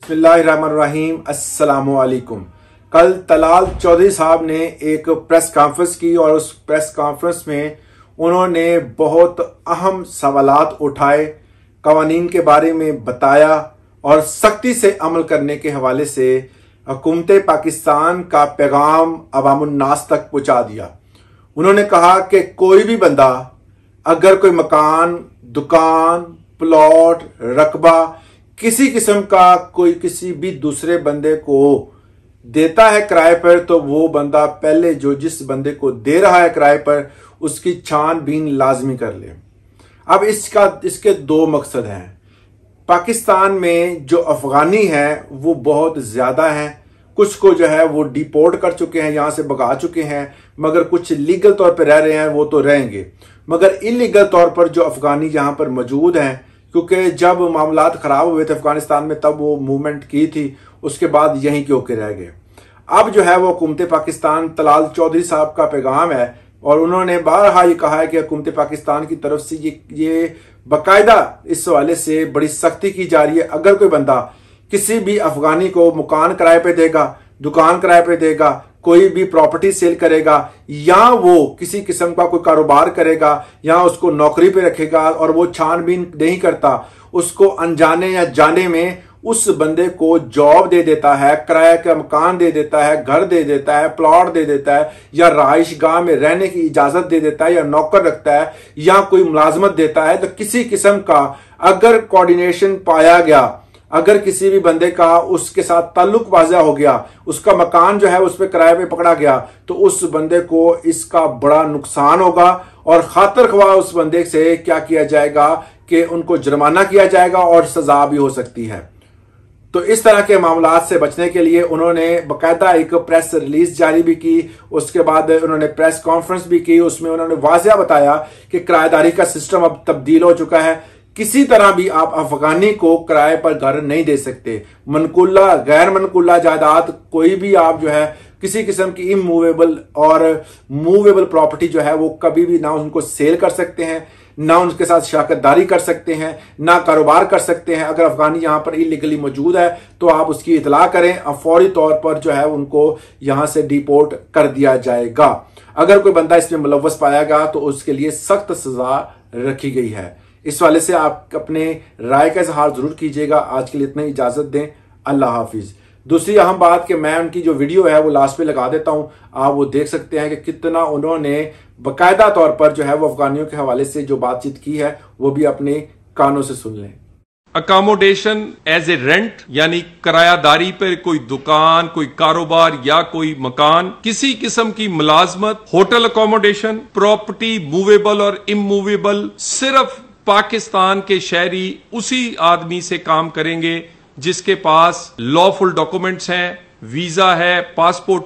बिस्मिल्लाहिर्रहमानिर्रहीम, अस्सलामुअलैकुम। कल तलाल चौधरी साहब ने एक प्रेस कॉन्फ्रेंस की और उस प्रेस कॉन्फ्रेंस में उन्होंने बहुत अहम सवालात उठाए, कवानीन के बारे में बताया और सख्ती से अमल करने के हवाले से हुकूमत पाकिस्तान का पैगाम अवामुन्नास तक पहुंचा दिया। उन्होंने कहा कि कोई भी बंदा अगर कोई मकान, दुकान, प्लॉट, रकबा किसी किस्म का कोई किसी भी दूसरे बंदे को देता है किराए पर, तो वो बंदा पहले जिस बंदे को दे रहा है किराए पर उसकी छानबीन लाजमी कर ले। अब इसके दो मकसद हैं। पाकिस्तान में जो अफगानी हैं वो बहुत ज्यादा हैं, कुछ को जो है वो डिपोर्ट कर चुके हैं, यहां से भगा चुके हैं, मगर कुछ लीगल तौर पर रह रहे हैं, वो तो रहेंगे। मगर इलीगल तौर पर जो अफगानी यहां पर मौजूद हैं, क्योंकि जब मामलात खराब हुए थे अफगानिस्तान में तब वो मूवमेंट की थी, उसके बाद यहीं के होके रह गए। अब जो है वो हुकूमत पाकिस्तान, तलाल चौधरी साहब का पैगाम है और उन्होंने बारहा ये कहा है कि हुकूमत पाकिस्तान की तरफ से ये बाकायदा इस हवाले से बड़ी सख्ती की जा रही है। अगर कोई बंदा किसी भी अफगानी को मकान किराए पे देगा, दुकान किराए पे देगा, कोई भी प्रॉपर्टी सेल करेगा या वो किसी किस्म का कोई कारोबार करेगा या उसको नौकरी पे रखेगा और वो छानबीन नहीं करता, उसको अनजाने या जाने में उस बंदे को जॉब दे देता है, किराए का मकान दे देता है, घर दे देता है, प्लॉट दे देता है या रहाइश गाह में रहने की इजाजत दे देता है या नौकर रखता है या कोई मुलाजमत देता है, तो किसी किस्म का अगर कोऑर्डिनेशन पाया गया, अगर किसी भी बंदे का उसके साथ ताल्लुक वाज़ा हो गया, उसका मकान जो है उस पर किराए पे पकड़ा गया, तो उस बंदे को इसका बड़ा नुकसान होगा और खातर ख्वाह उस बंदे से क्या किया जाएगा कि उनको जुर्माना किया जाएगा और सजा भी हो सकती है। तो इस तरह के मामलात से बचने के लिए उन्होंने बाकायदा एक प्रेस रिलीज जारी भी की, उसके बाद उन्होंने प्रेस कॉन्फ्रेंस भी की। उसमें उन्होंने वाज़िया बताया कि किराएदारी का सिस्टम अब तब्दील हो चुका है, किसी तरह भी आप अफगानी को किराए पर घर नहीं दे सकते। मनकुल्ला, गैर मनकुल्ला जायदाद कोई भी आप जो है किसी किस्म की इमूवेबल और मूवेबल प्रॉपर्टी जो है वो कभी भी ना उनको सेल कर सकते हैं, ना उनके साथ शराकतदारी कर सकते हैं, ना कारोबार कर सकते हैं। अगर अफगानी यहां पर इलीगली मौजूद है तो आप उसकी इतला करें, फौरी तौर पर जो है उनको यहां से डिपोर्ट कर दिया जाएगा। अगर कोई बंदा इसमें मुलव्वस पाया गया तो उसके लिए सख्त सजा रखी गई है। इस वाले से आप अपने राय का इजहार जरूर कीजिएगा। आज के लिए इतना इजाजत दें, अल्लाह हाफिज। दूसरी अहम बात कि मैं उनकी जो वीडियो है वो लास्ट पे लगा देता हूं, आप वो देख सकते हैं कि कितना उन्होंने बाकायदा तौर पर जो है वो अफगानियों के हवाले से जो बातचीत की है वो भी अपने कानों से सुन लें। अकोमोडेशन एज ए रेंट यानी किरायादारी पर कोई दुकान, कोई कारोबार या कोई मकान, किसी किस्म की मुलाजमत, होटल अकोमोडेशन, प्रॉपर्टी मूवेबल और इमूवेबल सिर्फ पाकिस्तान के शहरी उसी आदमी से काम करेंगे जिसके पास लॉफुल डॉक्यूमेंट्स हैं, वीजा है, पासपोर्ट है।